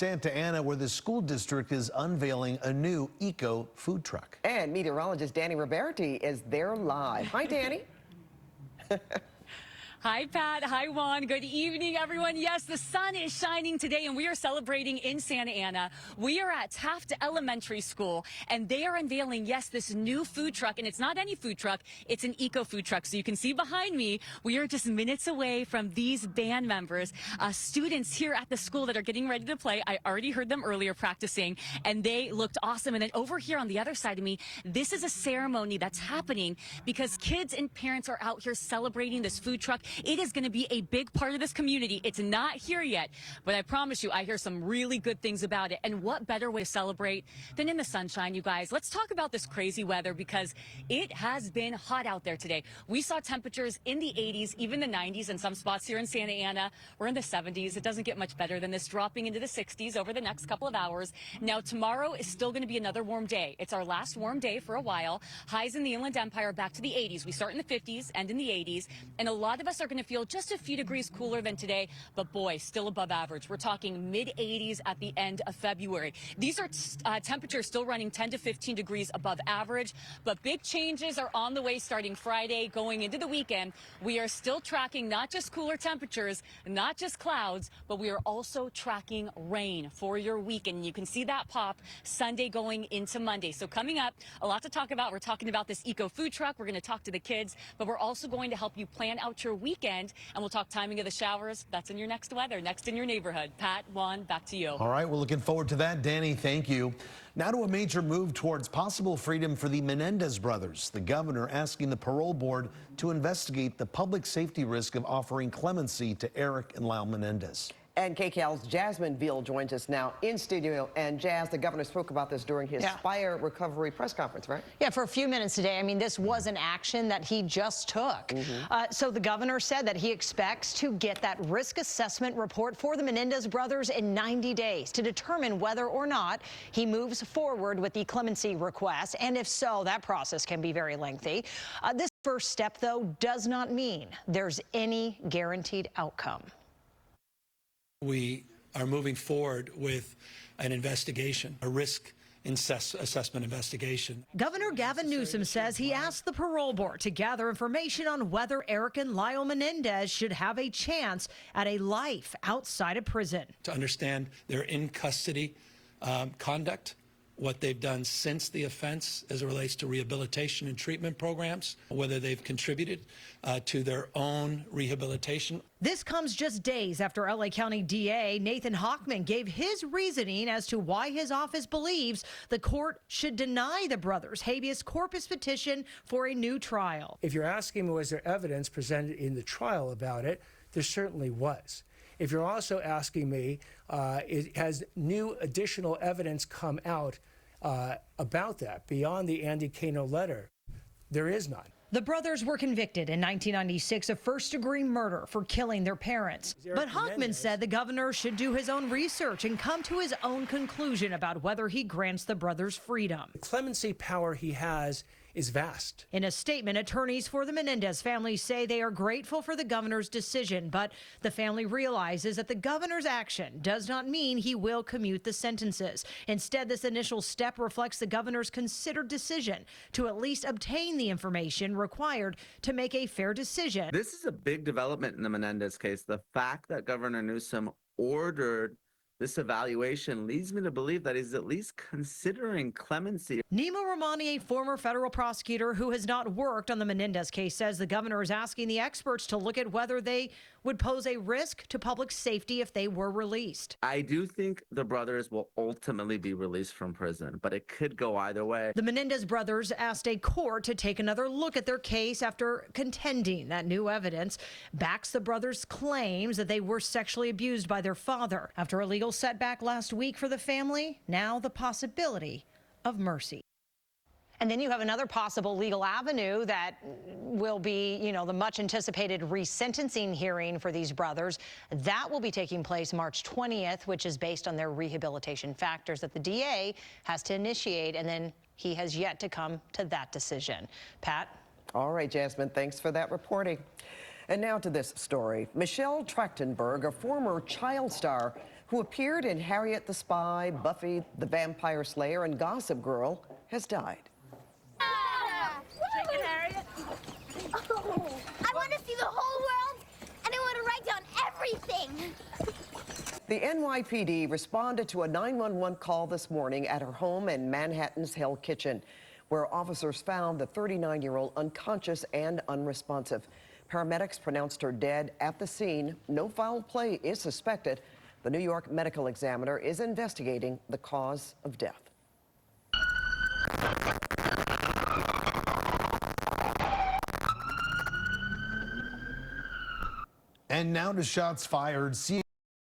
Santa Ana, where the school district is unveiling a new eco food truck. And meteorologist Danny Roberti is there live. Hi, Danny. Hi, Pat. Hi, Juan. Good evening, everyone. Yes, the sun is shining today, and we are celebrating in Santa Ana. We are at Taft Elementary School, and they are unveiling, yes, this new food truck. And it's not any food truck. It's an eco food truck. So you can see behind me, we are just minutes away from these band members, students here at the school that are getting ready to play. I already heard them earlier practicing, and they looked awesome. And then over here on the other side of me, this is a ceremony that's happening because kids and parents are out here celebrating this food truck. It is going to be a big part of this community. It's not here yet, but I promise you, I hear some really good things about it. And what better way to celebrate than in the sunshine, you guys? Let's talk about this crazy weather because it has been hot out there today. We saw temperatures in the 80s, even the 90s in some spots here in Santa Ana. We're in the 70s. It doesn't get much better than this, dropping into the 60s over the next couple of hours. Now, tomorrow is still going to be another warm day. It's our last warm day for a while. Highs in the Inland Empire back to the 80s. We start in the 50s and in the 80s, and a lot of us are going to feel just a few degrees cooler than today, but boy, still above average. We're talking mid-80s at the end of February. These are temperatures still running 10 to 15 degrees above average, but big changes are on the way starting Friday, going into the weekend. We are still tracking not just cooler temperatures, not just clouds, but we are also tracking rain for your weekend. You can see that pop Sunday going into Monday. So coming up, a lot to talk about. We're talking about this eco food truck. We're going to talk to the kids, but we're also going to help you plan out your weekend. And we'll talk timing of the showers. That's in your next weather, next in your neighborhood. Pat, Juan, back to you. All right, we're looking forward to that. Danny, thank you. Now to a major move towards possible freedom for the Menendez brothers. The governor asking the parole board to investigate the public safety risk of offering clemency to Eric and Lyle Menendez. And KCAL's Jasmine Veal joins us now in studio. And Jazz, the governor spoke about this during his Fire Recovery press conference, right? Yeah, for a few minutes today. I mean, this was an action that he just took. So the governor said that he expects to get that risk assessment report for the Menendez brothers in 90 days to determine whether or not he moves forward with the clemency request. And if so, that process can be very lengthy. This first step, though, does not mean there's any guaranteed outcome. We are moving forward with an investigation, a risk assessment investigation. Governor Gavin Newsom says he asked the parole board to gather information on whether Eric and Lyle Menendez should have a chance at a life outside of prison. To understand their in-custody conduct, what they've done since the offense as it relates to rehabilitation and treatment programs, whether they've contributed to their own rehabilitation. This comes just days after LA County DA Nathan Hochman gave his reasoning as to why his office believes the court should deny the brothers' habeas corpus petition for a new trial. If you're asking me, was there evidence presented in the trial about it, there certainly was. If you're also asking me, has new additional evidence come out about that beyond the Andy Cano letter? There is none. The brothers were convicted in 1996 of first-degree murder for killing their parents. But Hochman said the governor should do his own research and come to his own conclusion about whether he grants the brothers freedom. The clemency power he has is vast. In a statement, attorneys for the Menendez family say they are grateful for the governor's decision, but the family realizes that the governor's action does not mean he will commute the sentences. Instead, this initial step reflects the governor's considered decision to at least obtain the information required to make a fair decision. This is a big development in the Menendez case. The fact that Governor Newsom ordered this evaluation leads me to believe that he's at least considering clemency. Nima Romani, a former federal prosecutor who has not worked on the Menendez case, says the governor is asking the experts to look at whether they would pose a risk to public safety if they were released. I do think the brothers will ultimately be released from prison, but it could go either way. The Menendez brothers asked a court to take another look at their case after contending that new evidence backs the brothers' claims that they were sexually abused by their father. After a legal setback last week for the family, now the possibility of mercy. And then you have another possible legal avenue that will be, the much anticipated resentencing hearing for these brothers. That will be taking place March 20th, which is based on their rehabilitation factors that the DA has to initiate, and then he has yet to come to that decision. Pat? All right, Jasmine, thanks for that reporting. And now to this story. Michelle Trachtenberg, a former child star who appeared in Harriet the Spy, Buffy the Vampire Slayer, and Gossip Girl, has died. Take it, Harriet. Oh, I want to see the whole world, and I want to write down everything. The NYPD responded to a 911 call this morning at her home in Manhattan's Hell Kitchen, where officers found the 39-year-old unconscious and unresponsive. Paramedics pronounced her dead at the scene. No foul play is suspected. The New York medical examiner is investigating the cause of death. And now to shots fired.